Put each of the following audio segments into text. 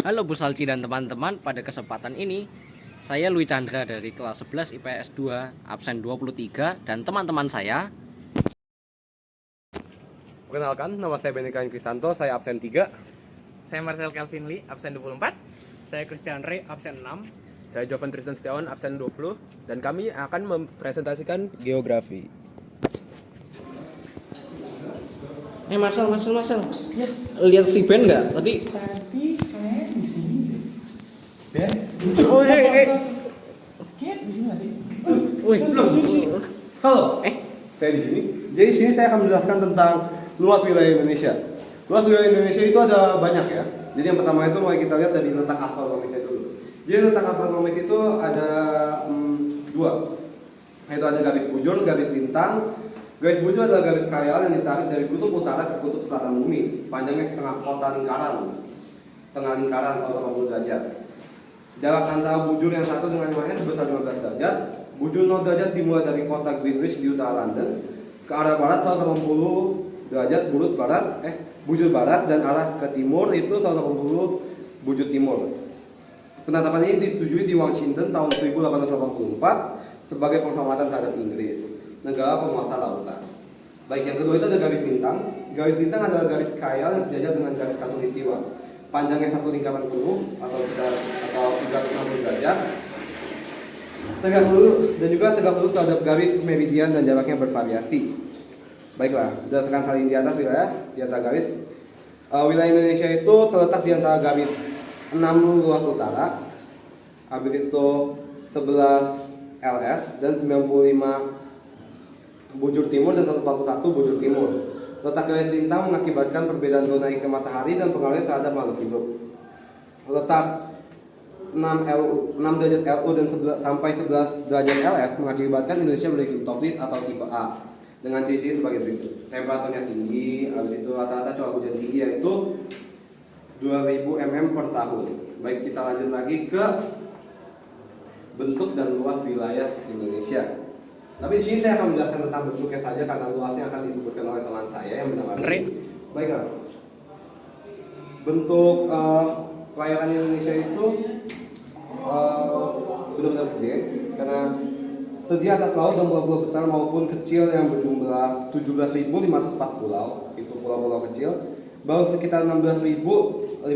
Halo Bu Salci dan teman-teman, pada kesempatan ini saya Lui Chandra dari kelas 11 IPS 2 absen 23 dan teman-teman saya. Perkenalkan, nama saya Benny Kristanto, saya absen 3. Saya Marcel Kelvin Lee, absen 24. Saya Christian Ray, absen 6. Saya Jovan Tristan Setiawan, absen 20. Dan kami akan mempresentasikan geografi. Marcel. Ya. Lihat si Ben nggak? Tadi Kayak di sini deh. Ben? Kayak di sini tadi. wih, Halo, saya di sini. Jadi di sini saya akan menjelaskan tentang luas wilayah Indonesia. Luas wilayah Indonesia itu ada banyak ya. Jadi yang pertama itu mari kita lihat dari letak astronomisnya dulu. Jadi letak astronomis itu ada dua. Yaitu ada garis bujur, garis lintang. Garis bujur adalah garis khayal yang ditarik dari kutub utara ke kutub selatan bumi. Panjangnya setengah kota lingkaran. Setengah lingkaran atau 80 derajat. Jarak antara bujur yang satu dengan yang lainnya sebesar 15 derajat. Bujur 0 derajat dimulai dari kota Greenwich di utara London ke arah barat 180 derajat bujur barat, dan arah ke timur itu 180 bujur timur. Penetapan ini disetujui di Washington tahun 1884 sebagai penghormatan terhadap Inggris, negara penguasa lautan. Baik, yang kedua itu ada garis lintang. Garis lintang adalah garis khayal yang sejajar dengan garis khatulistiwa. Panjangnya satu lingkaran penuh atau 360 derajat. Tegak lurus dan juga tegak lurus terhadap garis meridian dan jaraknya bervariasi. Baiklah, berdasarkan hal ini di atas di atas garis wilayah Indonesia itu terletak di antara garis 6 luas utara, habis itu 11 LS dan 95 bujur timur dan 141 bujur timur. Letak garis lintang mengakibatkan perbedaan zona iklim matahari dan pengaruhnya terhadap makhluk hidup. Letak 6 derajat LU dan sampai 11 derajat LS mengakibatkan Indonesia beriklim tropis atau tipe A dengan ciri-ciri sebagai berikut. Temperaturnya tinggi, habis itu rata-rata curah hujan tinggi yaitu 2000 mm per tahun. Baik, kita lanjut lagi ke bentuk dan luas wilayah Indonesia. Tapi di sini saya akan menjelaskan tentang bentuknya saja karena luasnya akan disebutkan oleh teman saya yang bernama Ri. Baiklah. Bentuk perairan Indonesia itu benar-benar gede karena terdiri atas laut dan pulau-pulau besar maupun kecil yang berjumlah 17.504 pulau. Itu pulau-pulau kecil. Baru sekitar 16.056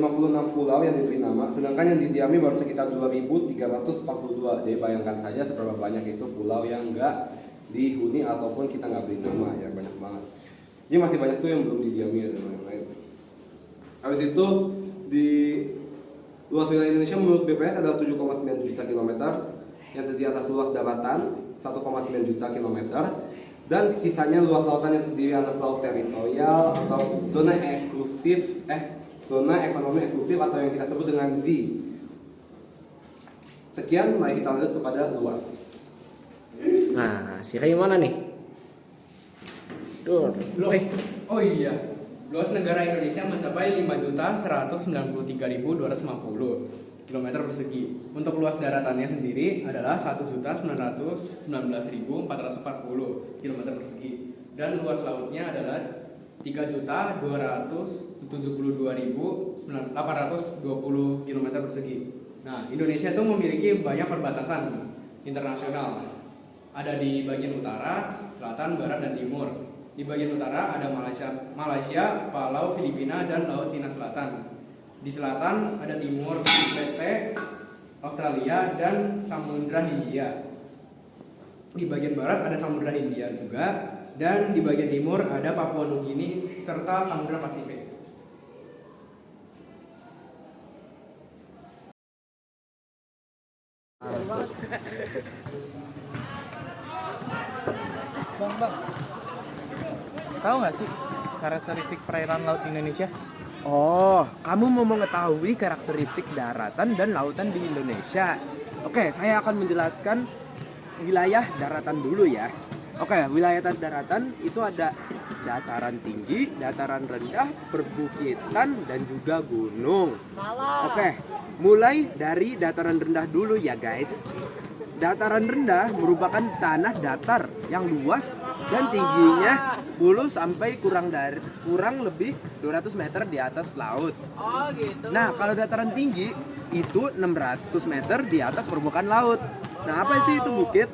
pulau yang diberi nama, sedangkan yang didiami baru sekitar 2.342. Jadi bayangkan saja seberapa banyak itu pulau yang enggak dihuni ataupun kita nggak beri nama, ya banyak banget. Jadi masih banyak tuh yang belum didiami dan lain-lain. Habis itu di luas wilayah Indonesia menurut BPS adalah 7,9 juta kilometer yang terdiri atas luas daratan 1,9 juta kilometer dan sisanya luas lautan yang terdiri atas laut teritorial atau zona ekonomi eksklusif atau yang kita sebut dengan Z. Sekian, mari kita lanjut kepada luas. Nah, si Ray mana nih? Oh iya, luas negara Indonesia mencapai 5.193.250 km persegi. Untuk luas daratannya sendiri adalah 1.919.440 km persegi. Dan luas lautnya adalah 3.272.820 km persegi. Nah, Indonesia itu memiliki banyak perbatasan internasional. Ada di bagian utara, selatan, barat, dan timur. Di bagian utara ada Malaysia, Palau, Filipina, dan Laut Cina Selatan. Di selatan ada Timur Leste, Australia, dan Samudra Hindia. Di bagian barat ada Samudra Hindia juga, dan di bagian timur ada Papua Nugini serta Samudra Pasifik. Bang. Tahu nggak sih karakteristik perairan laut Indonesia? Oh, kamu mau mengetahui karakteristik daratan dan lautan di Indonesia? Oke, saya akan menjelaskan wilayah daratan dulu ya. Oke, wilayah daratan itu ada dataran tinggi, dataran rendah, perbukitan, dan juga gunung. Oke, mulai dari dataran rendah dulu ya guys. Dataran rendah merupakan tanah datar yang luas dan tingginya 10 sampai kurang lebih 200 meter di atas laut. Nah, kalau dataran tinggi itu 600 meter di atas permukaan laut. Nah, apa sih itu bukit?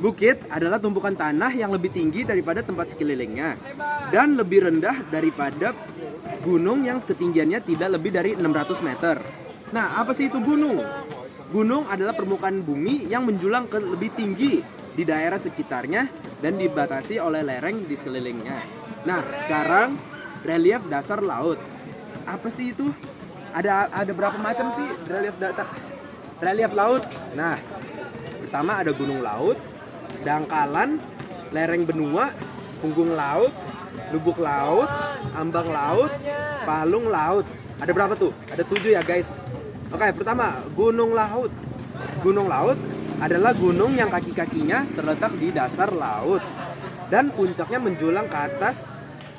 Bukit adalah tumpukan tanah yang lebih tinggi daripada tempat sekelilingnya dan lebih rendah daripada gunung yang ketinggiannya tidak lebih dari 600 meter. Nah, apa sih itu gunung? Gunung adalah permukaan bumi yang menjulang ke lebih tinggi di daerah sekitarnya dan dibatasi oleh lereng di sekelilingnya. Nah, sekarang relief dasar laut. Apa sih itu? Ada berapa macam sih relief laut? Nah, pertama ada gunung laut, dangkalan, lereng benua, punggung laut, lubuk laut, ambang laut, palung laut. Ada berapa tuh? Ada 7 ya guys. Oke, pertama gunung laut. Gunung laut adalah gunung yang kaki-kakinya terletak di dasar laut dan puncaknya menjulang ke atas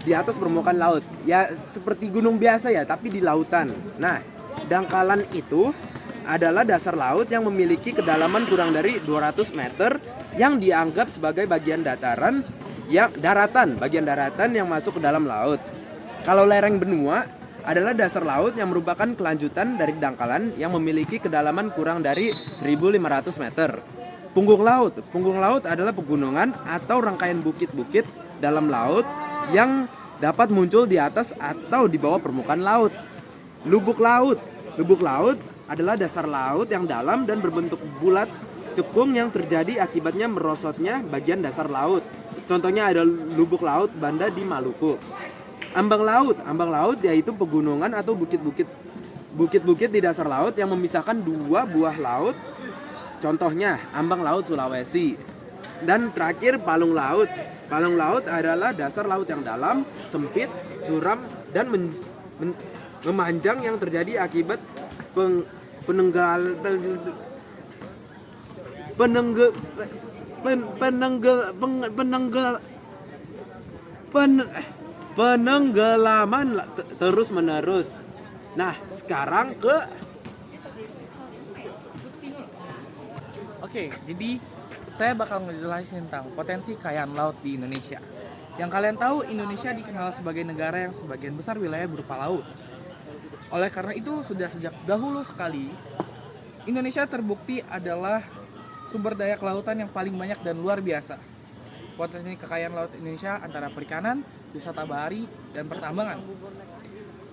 di atas permukaan laut. Ya seperti gunung biasa ya, tapi di lautan. Nah, dangkalan itu adalah dasar laut yang memiliki kedalaman kurang dari 200 meter yang dianggap sebagai bagian daratan yang masuk ke dalam laut. Kalau lereng benua adalah dasar laut yang merupakan kelanjutan dari dangkalan yang memiliki kedalaman kurang dari 1.500 meter. Punggung laut adalah pegunungan atau rangkaian bukit-bukit dalam laut yang dapat muncul di atas atau di bawah permukaan laut. Lubuk laut adalah dasar laut yang dalam dan berbentuk bulat cekung yang terjadi akibatnya merosotnya bagian dasar laut. Contohnya ada lubuk laut Banda di Maluku. Ambang laut yaitu pegunungan atau bukit-bukit di dasar laut yang memisahkan dua buah laut. Contohnya ambang laut Sulawesi. Dan terakhir palung laut. Palung laut adalah dasar laut yang dalam, sempit, curam dan memanjang yang terjadi akibat penenggelaman terus menerus. Nah, sekarang Oke, jadi saya bakal ngejelasin tentang potensi kekayaan laut di Indonesia. Yang kalian tahu, Indonesia dikenal sebagai negara yang sebagian besar wilayah berupa laut. Oleh karena itu, sudah sejak dahulu sekali, Indonesia terbukti adalah sumber daya kelautan yang paling banyak dan luar biasa. Potensi kekayaan laut Indonesia antara perikanan, wisata bahari, dan pertambangan.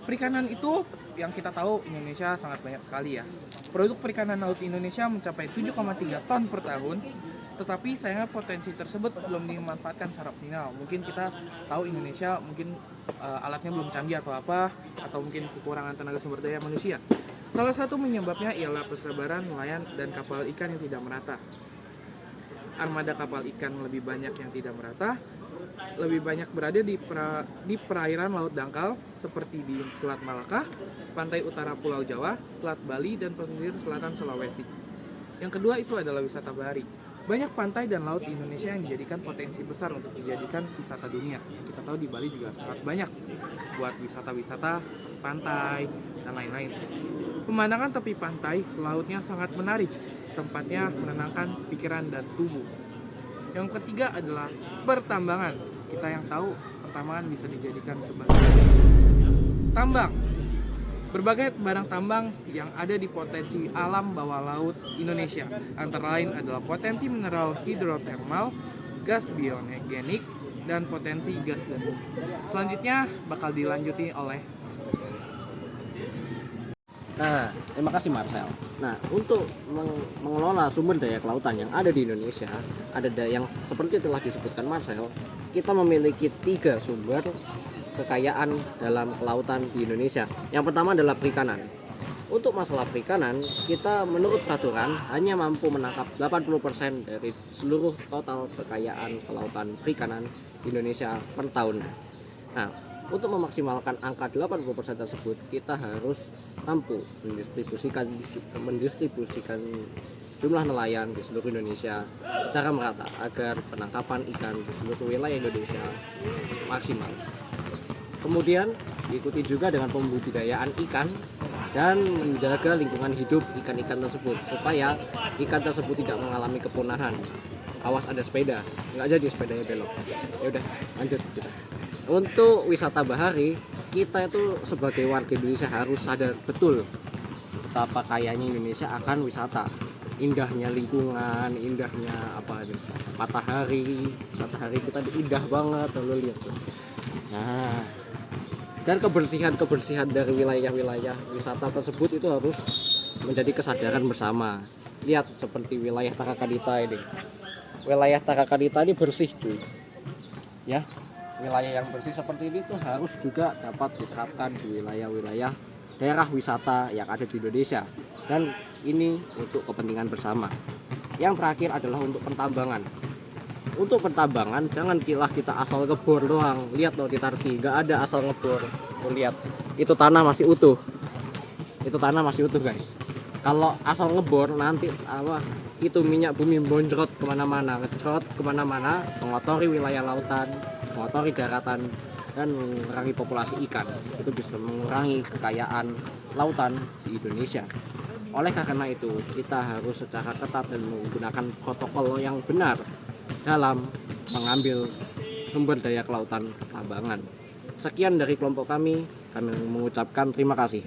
Perikanan itu yang kita tahu Indonesia sangat banyak sekali ya. Produk perikanan laut Indonesia mencapai 7,3 ton per tahun, tetapi sayangnya potensi tersebut belum dimanfaatkan secara optimal. Mungkin kita tahu Indonesia mungkin alatnya belum canggih atau mungkin kekurangan tenaga sumber daya manusia. Salah satu penyebabnya ialah persebaran nelayan dan kapal ikan yang tidak merata. Armada kapal ikan lebih banyak yang tidak merata, lebih banyak berada di perairan laut dangkal seperti di Selat Malaka, pantai utara Pulau Jawa, Selat Bali, dan pesisir selatan Sulawesi. Yang kedua itu adalah wisata bahari. Banyak pantai dan laut di Indonesia yang dijadikan potensi besar untuk dijadikan wisata dunia. Kita tahu di Bali juga sangat banyak buat wisata-wisata seperti pantai dan lain-lain. Pemandangan tepi pantai, lautnya sangat menarik. Tempatnya menenangkan pikiran dan tubuh. Yang ketiga adalah pertambangan. Kita yang tahu pertambangan bisa dijadikan sebagai tambang. Berbagai barang tambang yang ada di potensi alam bawah laut Indonesia. Antara lain adalah potensi mineral hidrotermal, gas biogenik, dan potensi gas dan bumi. Selanjutnya bakal dilanjuti oleh Nah, terima kasih Marcel. Nah, untuk mengelola sumber daya kelautan yang ada di Indonesia, yang seperti telah disebutkan Marcel, kita memiliki 3 sumber kekayaan dalam kelautan di Indonesia. Yang pertama adalah perikanan. Untuk masalah perikanan, kita menurut peraturan hanya mampu menangkap 80% dari seluruh total kekayaan kelautan perikanan di Indonesia per tahun. Nah, untuk memaksimalkan angka 80% tersebut, kita harus mampu mendistribusikan jumlah nelayan di seluruh Indonesia secara merata agar penangkapan ikan di seluruh wilayah Indonesia maksimal. Kemudian diikuti juga dengan pembudidayaan ikan dan menjaga lingkungan hidup ikan-ikan tersebut supaya ikan tersebut tidak mengalami kepunahan. Awas ada sepeda, nggak jadi sepedanya belok. Ya udah, lanjut kita. Untuk wisata bahari, kita itu sebagai warga Indonesia harus sadar betul betapa kayanya Indonesia akan wisata. Indahnya lingkungan, indahnya matahari kita indah banget, lo lihat tuh. Nah, dan kebersihan dari wilayah-wilayah wisata tersebut itu harus menjadi kesadaran bersama. Lihat seperti wilayah Tarakanita ini. Wilayah Tarakanita ini bersih cuy. Ya, wilayah yang bersih seperti ini tuh harus juga dapat diterapkan di wilayah-wilayah daerah wisata yang ada di Indonesia. Dan ini untuk kepentingan bersama. Yang terakhir adalah untuk pertambangan. Untuk pertambangan jangan kita asal ngebor doang. Lihat loh di Tarki, nggak ada asal ngebor. Tuh lihat, itu tanah masih utuh. Itu tanah masih utuh guys. Kalau asal ngebor nanti itu minyak bumi bonjrot kemana-mana, ngecrot kemana-mana, mengotori wilayah lautan, mengotori daratan, dan mengurangi populasi ikan. Itu bisa mengurangi kekayaan lautan di Indonesia. Oleh karena itu kita harus secara ketat dan menggunakan protokol yang benar dalam mengambil sumber daya kelautan tambangan. Sekian dari kelompok kami mengucapkan terima kasih.